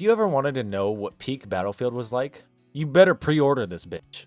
If you ever wanted to know what peak Battlefield was like, you better pre-order this bitch.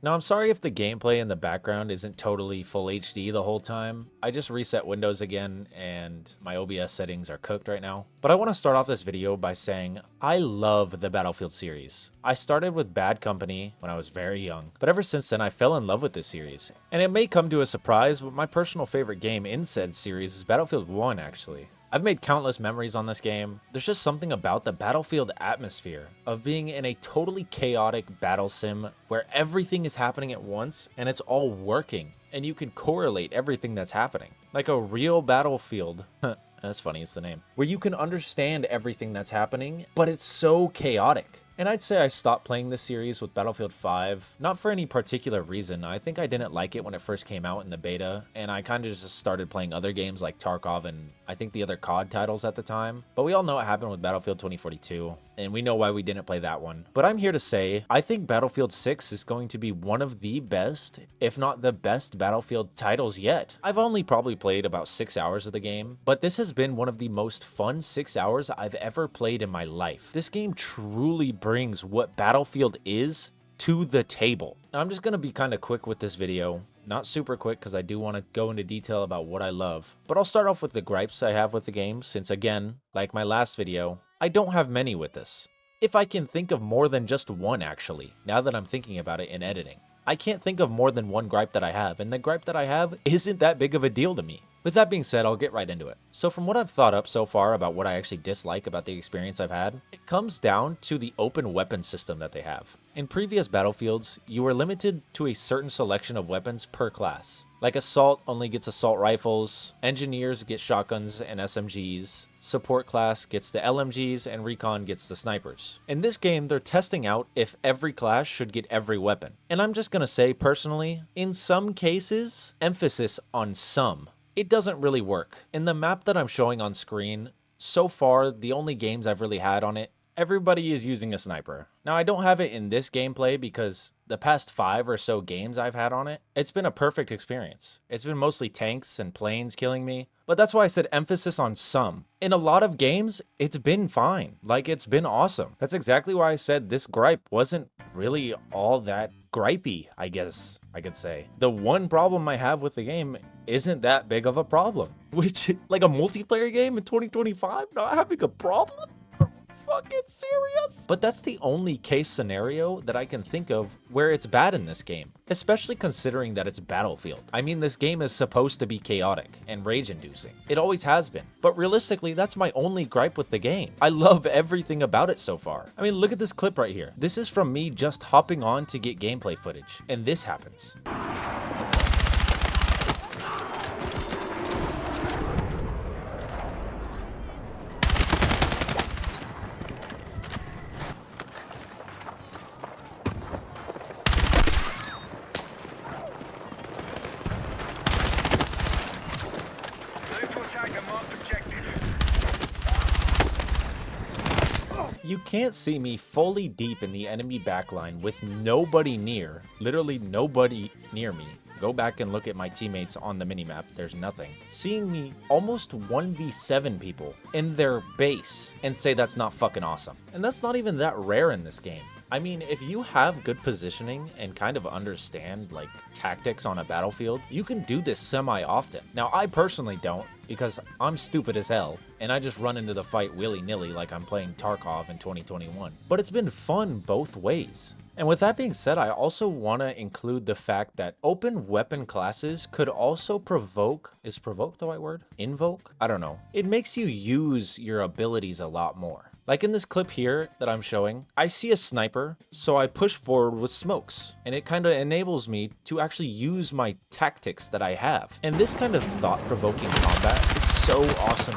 Now, I'm sorry if the gameplay in the background isn't totally full HD the whole time. I just reset Windows again and my OBS settings are cooked right now. But I want to start off this video by saying I love the Battlefield series. I started with Bad Company when I was very young, but ever since then I fell in love with this series. And it may come to a surprise, but my personal favorite game in said series is Battlefield 1 actually. I've made countless memories on this game. There's just something about the Battlefield atmosphere of being in a totally chaotic battle sim where everything is happening at once and it's all working and you can correlate everything that's happening. Like a real battlefield. That's funny, it's the name. Where you can understand everything that's happening, but it's so chaotic. And I'd say I stopped playing this series with Battlefield 5, not for any particular reason. I think I didn't like it when it first came out in the beta, and I kind of just started playing other games like Tarkov and I think the other COD titles at the time. But we all know what happened with Battlefield 2042, and we know why we didn't play that one. But I'm here to say, I think Battlefield 6 is going to be one of the best, if not the best Battlefield titles yet. I've only probably played about 6 hours of the game, but this has been one of the most fun 6 hours I've ever played in my life. This game truly brings what Battlefield is to the table. Now, I'm just going to be kind of quick with this video. Not super quick because I do want to go into detail about what I love. But I'll start off with the gripes I have with the game since, again, like my last video, I don't have many with this. If I can think of more than just one actually, now that I'm thinking about it in editing. I can't think of more than one gripe that I have, and the gripe that I have isn't that big of a deal to me. With that being said, I'll get right into it. So from what I've thought up so far about what I actually dislike about the experience I've had, it comes down to the open weapon system that they have. In previous Battlefields, you were limited to a certain selection of weapons per class. Like Assault only gets assault rifles, Engineers get shotguns and SMGs, Support class gets the LMGs, and Recon gets the snipers. In this game, they're testing out if every class should get every weapon. And I'm just gonna say personally, in some cases, emphasis on some, it doesn't really work. In the map that I'm showing on screen, so far, the only games I've really had on it, everybody is using a sniper. Now, I don't have it in this gameplay because the past 5 or so games I've had on it, it's been a perfect experience. It's been mostly tanks and planes killing me, but that's why I said emphasis on some. In a lot of games, it's been fine. Like, it's been awesome. That's exactly why I said this gripe wasn't really all that gripey, I guess I could say. The one problem I have with the game isn't that big of a problem, which, like a multiplayer game in 2025, not having a problem? Fucking serious? But that's the only case scenario that I can think of where it's bad in this game, especially considering that it's Battlefield. I mean, this game is supposed to be chaotic and rage-inducing. It always has been. But realistically, that's my only gripe with the game. I love everything about it so far. I mean, look at this clip right here. This is from me just hopping on to get gameplay footage, and this happens. You can't see me fully deep in the enemy backline with nobody near, literally nobody near me. Go back and look at my teammates on the minimap, there's nothing. Seeing me almost 1v7 people in their base and say that's not fucking awesome. And that's not even that rare in this game. I mean, if you have good positioning and kind of understand, like, tactics on a battlefield, you can do this semi-often. Now, I personally don't, because I'm stupid as hell, and I just run into the fight willy-nilly like I'm playing Tarkov in 2021. But it's been fun both ways. And with that being said, I also want to include the fact that open weapon classes could also provoke, is provoke the right word? Invoke? I don't know. It makes you use your abilities a lot more. Like in this clip here that I'm showing, I see a sniper, so I push forward with smokes, and it kind of enables me to actually use my tactics that I have. And this kind of thought-provoking combat is so awesome.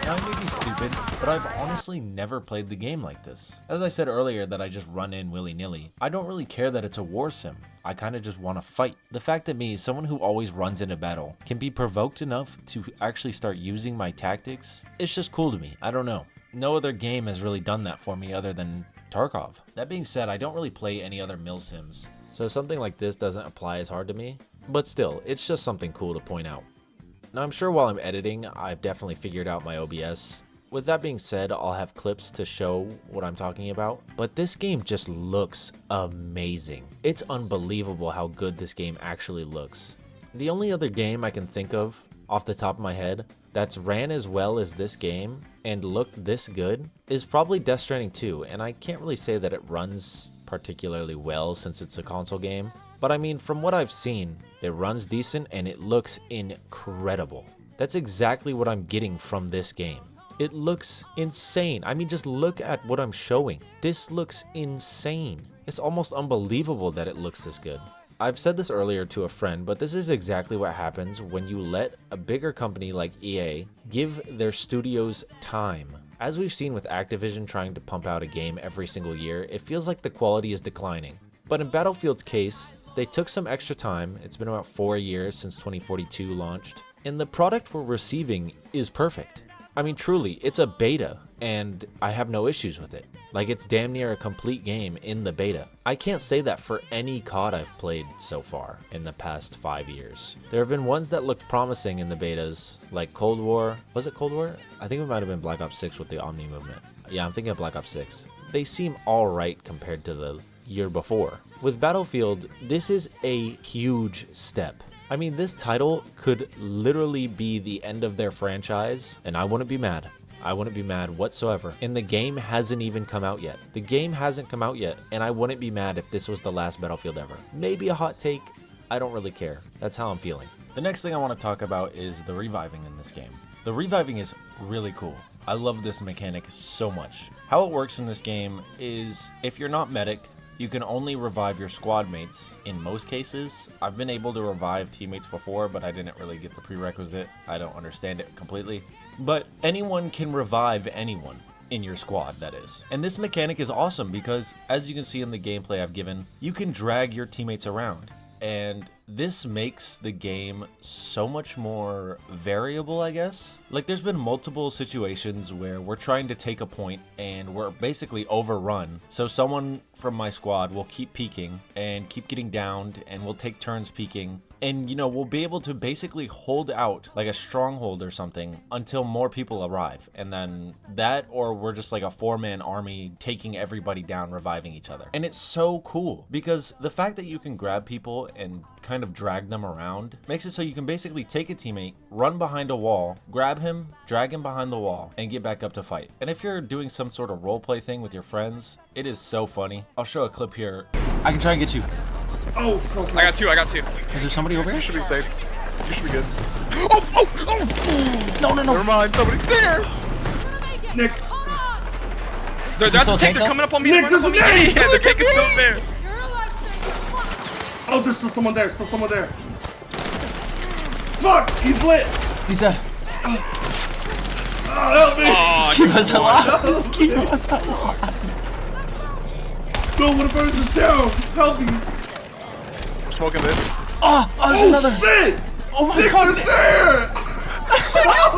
Now, I may be stupid, but I've honestly never played the game like this. As I said earlier that I just run in willy-nilly, I don't really care that it's a war sim. I kind of just want to fight. The fact that me, someone who always runs into battle, can be provoked enough to actually start using my tactics, it's just cool to me. I don't know. No other game has really done that for me other than Tarkov. That being said, I don't really play any other milsims, so something like this doesn't apply as hard to me, but still, it's just something cool to point out. Now I'm sure while I'm editing, I've definitely figured out my OBS. With that being said, I'll have clips to show what I'm talking about, but this game just looks amazing. It's unbelievable how good this game actually looks. The only other game I can think of off the top of my head that's ran as well as this game and looked this good is probably Death Stranding 2, and I can't really say that it runs particularly well since it's a console game, but I mean, from what I've seen, it runs decent and it looks incredible. That's exactly what I'm getting from this game. It looks insane. I mean, just look at what I'm showing. This looks insane. It's almost unbelievable that it looks this good. I've said this earlier to a friend, but this is exactly what happens when you let a bigger company like EA give their studios time. As we've seen with Activision trying to pump out a game every single year, it feels like the quality is declining. But in Battlefield's case, they took some extra time. It's been about 4 years since 2042 launched, and the product we're receiving is perfect. I mean, truly, it's a beta, and I have no issues with it. Like, it's damn near a complete game in the beta. I can't say that for any COD I've played so far in the past 5 years. There have been ones that looked promising in the betas, like Cold War. Was it Cold War? I think it might have been Black Ops 6 with the Omni movement. Yeah, I'm thinking of Black Ops 6. They seem alright compared to the year before. With Battlefield, this is a huge step. I mean, this title could literally be the end of their franchise, and I wouldn't be mad. I wouldn't be mad whatsoever. And the game hasn't even come out yet. The game hasn't come out yet, and I wouldn't be mad if this was the last Battlefield ever. Maybe a hot take. I don't really care. That's how I'm feeling. The next thing I want to talk about is the reviving in this game. The reviving is really cool. I love this mechanic so much. How it works in this game is if you're not medic, you can only revive your squad mates in most cases. I've been able to revive teammates before, but I didn't really get the prerequisite. I don't understand it completely. But anyone can revive anyone in your squad, that is. And this mechanic is awesome because, as you can see in the gameplay I've given, you can drag your teammates around. And this makes the game so much more variable, I guess. Like, there's been multiple situations where we're trying to take a point and we're basically overrun. So someone from my squad will keep peeking and keep getting downed, and we'll take turns peeking. And, you know, we'll be able to basically hold out like a stronghold or something until more people arrive. And then that, or we're just like a 4-man army taking everybody down, reviving each other. And it's so cool because the fact that you can grab people and kind of drag them around makes it so you can basically take a teammate, run behind a wall, grab him, drag him behind the wall, and get back up to fight. And if you're doing some sort of roleplay thing with your friends, it is so funny. I'll show a clip here. I can try and get you. Oh, fuck. I got two. Is there somebody over here? You should be safe. You should be good. No. Never mind. Somebody's there. Nick. They're coming up on me. Nick, there's a name. Yeah, the tank is still there. Oh, there's still someone there. Fuck, he's lit. He's dead. Oh, help me. Oh, Keep us alive. Keep us alive. No, one of us is down. Help me. I'm smoking this. Oh, there's another. Shit. Oh my Nick, god. they're there.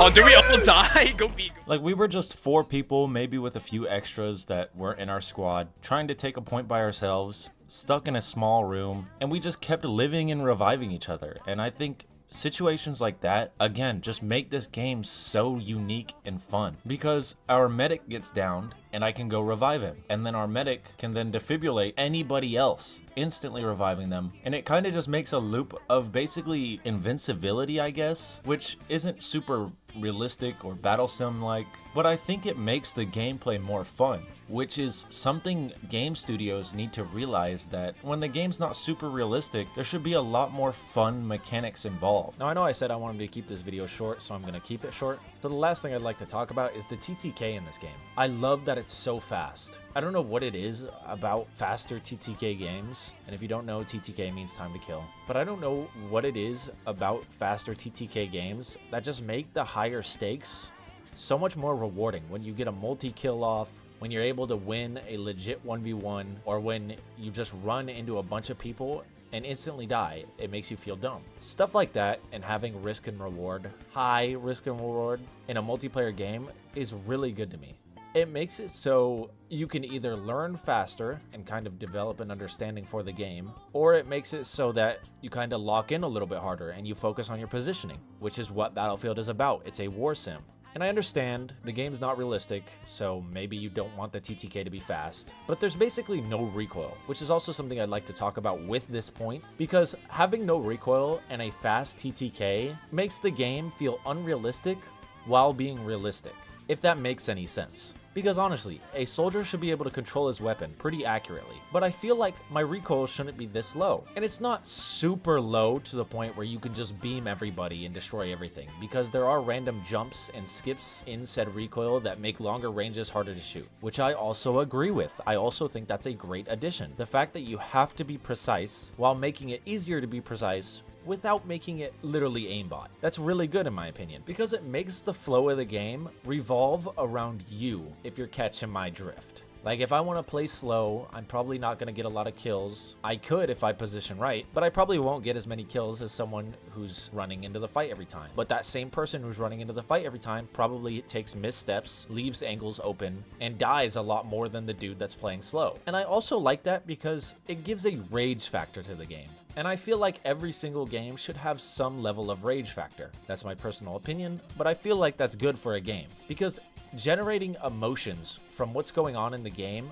Oh, did we all die? Go B. Like, we were just 4 people, maybe with a few extras that weren't in our squad, trying to take a point by ourselves, stuck in a small room, and we just kept living and reviving each other. And I think situations like that, again, just make this game so unique and fun. Because our medic gets downed, and I can go revive him. And then our medic can then defibrillate anybody else, instantly reviving them. And it kind of just makes a loop of basically invincibility, I guess, which isn't super realistic or battle sim like, but I think it makes the gameplay more fun, which is something game studios need to realize, that when the game's not super realistic, there should be a lot more fun mechanics involved. Now, I know I said I wanted to keep this video short, so I'm going to keep it short. So the last thing I'd like to talk about is the TTK in this game. I love that it's so fast. I don't know what it is about faster TTK games, and if you don't know, TTK means time to kill. But I don't know what it is about faster TTK games that just make the higher stakes so much more rewarding. When you get a multi-kill off, when you're able to win a legit 1v1, or when you just run into a bunch of people and instantly die, it makes you feel dumb. Stuff like that, and having risk and reward, high risk and reward in a multiplayer game is really good to me. It makes it so you can either learn faster and kind of develop an understanding for the game, or it makes it so that you kind of lock in a little bit harder and you focus on your positioning, which is what Battlefield is about. It's a war sim. And I understand the game's not realistic, so maybe you don't want the TTK to be fast, but there's basically no recoil, which is also something I'd like to talk about with this point, because having no recoil and a fast TTK makes the game feel unrealistic while being realistic, if that makes any sense. Because honestly, a soldier should be able to control his weapon pretty accurately, but I feel like my recoil shouldn't be this low. And it's not super low to the point where you can just beam everybody and destroy everything, because there are random jumps and skips in said recoil that make longer ranges harder to shoot, which I also agree with. I also think that's a great addition. The fact that you have to be precise while making it easier to be precise without making it literally aimbot. That's really good in my opinion, because it makes the flow of the game revolve around you, if you're catching my drift. Like, if I want to play slow, I'm probably not going to get a lot of kills. I could if I position right, but I probably won't get as many kills as someone who's running into the fight every time. But that same person who's running into the fight every time probably takes missteps, leaves angles open, and dies a lot more than the dude that's playing slow. And I also like that because it gives a rage factor to the game. And I feel like every single game should have some level of rage factor. That's my personal opinion, but I feel like that's good for a game, because generating emotions from what's going on in the game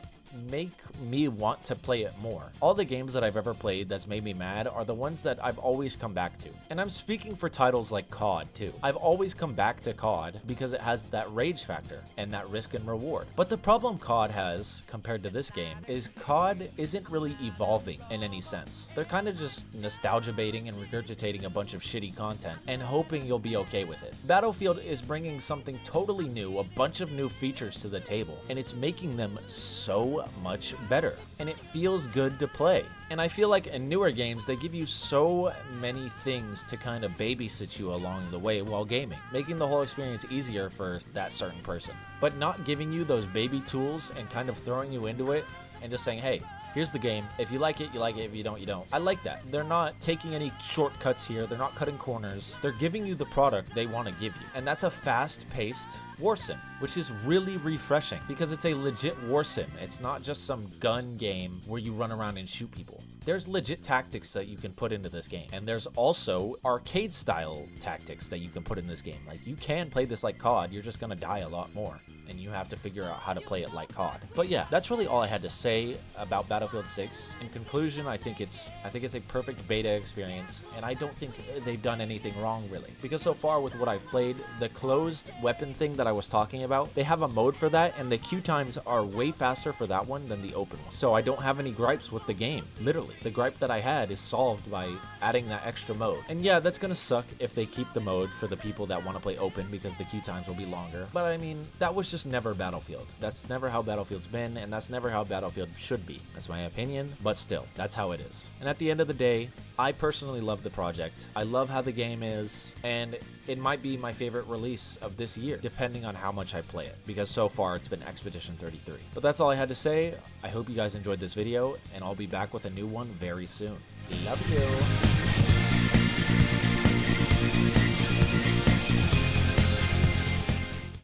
make me want to play it more. All the games that I've ever played that's made me mad are the ones that I've always come back to. And I'm speaking for titles like COD too. I've always come back to COD because it has that rage factor and that risk and reward. But the problem COD has compared to this game is COD isn't really evolving in any sense. They're kind of just nostalgia baiting and regurgitating a bunch of shitty content and hoping you'll be okay with it. Battlefield is bringing something totally new, a bunch of new features to the table, and it's making them so much better, and it feels good to play. And I feel like in newer games, they give you so many things to kind of babysit you along the way while gaming, making the whole experience easier for that certain person, but not giving you those baby tools and kind of throwing you into it and just saying, hey, here's the game. If you like it, you like it. If you don't, you don't. I like that. They're not taking any shortcuts here. They're not cutting corners. They're giving you the product they want to give you. And that's a fast-paced war sim, which is really refreshing because it's a legit war sim. It's not just some gun game where you run around and shoot people. There's legit tactics that you can put into this game. And there's also arcade-style tactics that you can put in this game. Like, you can play this like COD. You're just going to die a lot more, and you have to figure out how to play it like COD. But yeah, that's really all I had to say about Battlefield 6. In conclusion, I think it's a perfect beta experience, and I don't think they've done anything wrong really. Because so far with what I've played, the closed weapon thing that I was talking about, they have a mode for that, and the queue times are way faster for that one than the open one. So I don't have any gripes with the game, literally. The gripe that I had is solved by adding that extra mode. And yeah, that's gonna suck if they keep the mode for the people that want to play open because the queue times will be longer. But I mean, that was just never Battlefield. That's never how Battlefield's been, and that's never how Battlefield should be. That's my opinion, but still, that's how it is. And at the end of the day, I personally love the project. I love how the game is, and it might be my favorite release of this year, depending on how much I play it, because so far it's been Expedition 33. But that's all I had to say. I hope you guys enjoyed this video, and I'll be back with a new one very soon. Love you.